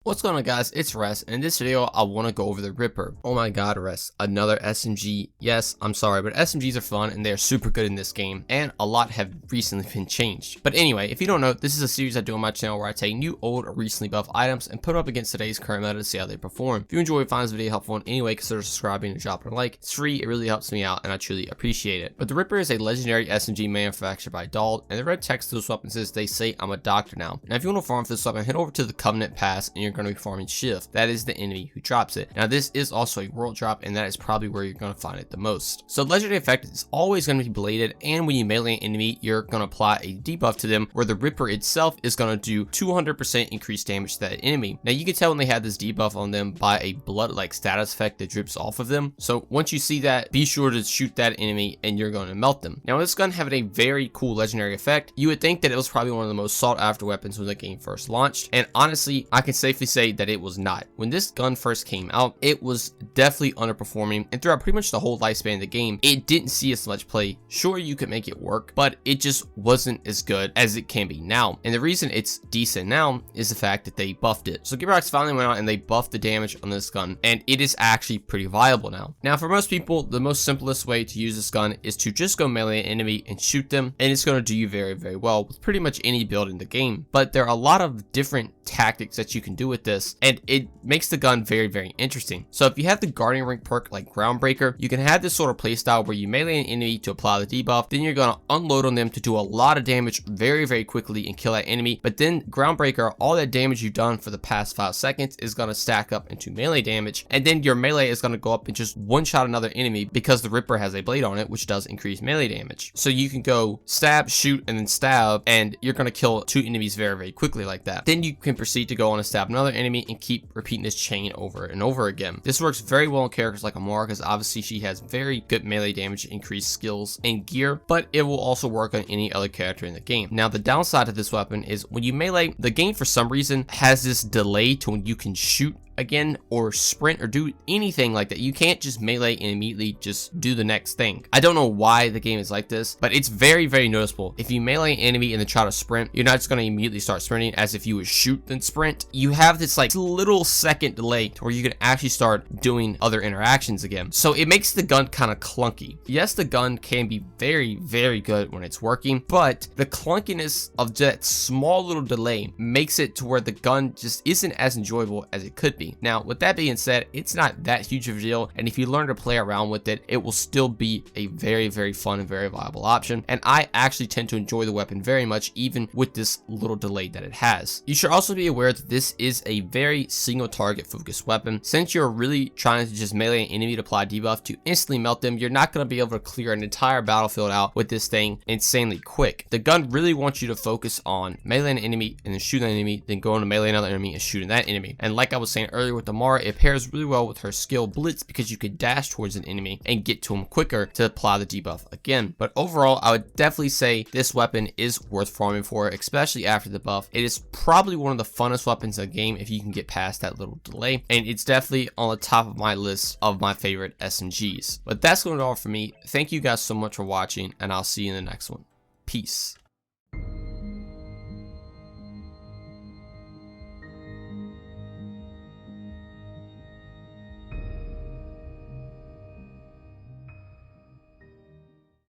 What's going on, guys? It's Rest, and in this video I want to go over the Ripper. Oh my god, Rest, another SMG. Yes, I'm sorry, but SMGs are fun and they're super good in this game, and a lot have recently been changed. But anyway, if you don't know, this is a series I do on my channel where I take new, old, or recently buffed items and put them up against today's current meta to see how they perform. If you enjoy and find this video helpful in any way, consider subscribing and dropping a like. It's free, it really helps me out, and I truly appreciate it. But the Ripper is a legendary SMG manufactured by Dald, and the red text to this weapon says they say I'm a doctor now. Now if you want to farm for this weapon, head over to the Covenant Pass and you're going to be farming Shift. That is the enemy who drops it. Now this is also a world drop, and that is probably where you're going to find it the most. So legendary effect is always going to be bladed, and when you melee an enemy, you're going to apply a debuff to them where the Ripper itself is going to do 200% increased damage to that enemy. Now you can tell when they have this debuff on them by a blood-like status effect that drips off of them. So once you see that, be sure to shoot that enemy and you're going to melt them. Now this gun having a very cool legendary effect, you would think that it was probably one of the most sought after weapons when the game first launched, and honestly I can safely say that it was not. When this gun first came out, it was definitely underperforming, and throughout pretty much the whole lifespan of the game, it didn't see as much play. Sure, you could make it work, but it just wasn't as good as it can be now. And the reason it's decent now is the fact that they buffed it. So Gibrocks finally went out and they buffed the damage on this gun, and it is actually pretty viable now. Now for most people, the most simplest way to use this gun is to just go melee an enemy and shoot them, and it's going to do you very, very well with pretty much any build in the game. But there are a lot of different tactics that you can do with this, and it makes the gun very, very interesting. So if you have the Guardian rank perk like Groundbreaker, you can have this sort of playstyle where you melee an enemy to apply the debuff, then you're going to unload on them to do a lot of damage very, very quickly and kill that enemy. But then Groundbreaker, all that damage you've done for the past 5 seconds is going to stack up into melee damage, and then your melee is going to go up and just one-shot another enemy because the Ripper has a blade on it, which does increase melee damage. So you can go stab, shoot, and then stab, and you're going to kill 2 enemies very, very quickly like that. Then you can proceed to go on and stab another enemy and keep repeating this chain over and over again. This works very well in characters like Amara because obviously she has very good melee damage, increased skills and gear, but it will also work on any other character in the game. Now the downside of this weapon is when you melee, the game for some reason has this delay to when you can shoot again or sprint or do anything like that. You can't just melee and immediately just do the next thing. I don't know why the game is like this, but it's very, very noticeable. If you melee an enemy and then try to sprint, you're not just going to immediately start sprinting as if you would shoot then sprint. You have this like little second delay to where you can actually start doing other interactions again. So it makes the gun kind of clunky. Yes, the gun can be very, very good when it's working, but the clunkiness of that small little delay makes it to where the gun just isn't as enjoyable as it could be. Now, with that being said, it's not that huge of a deal, and if you learn to play around with it, it will still be a very, very fun and very viable option, and I actually tend to enjoy the weapon very much, even with this little delay that it has. You should also be aware that this is a very single target focused weapon. Since you're really trying to just melee an enemy to apply debuff to instantly melt them, you're not going to be able to clear an entire battlefield out with this thing insanely quick. The gun really wants you to focus on melee an enemy and then shoot an enemy, then go on to melee another enemy and shooting that enemy. And like I was saying earlier with Amara, it pairs really well with her skill Blitz because you could dash towards an enemy and get to him quicker to apply the debuff again. But overall, I would definitely say this weapon is worth farming for, especially after the buff. It is probably one of the funnest weapons in the game if you can get past that little delay, and it's definitely on the top of my list of my favorite SMGs. But that's going to be all for me. Thank you guys so much for watching, and I'll see you in the next one. Peace.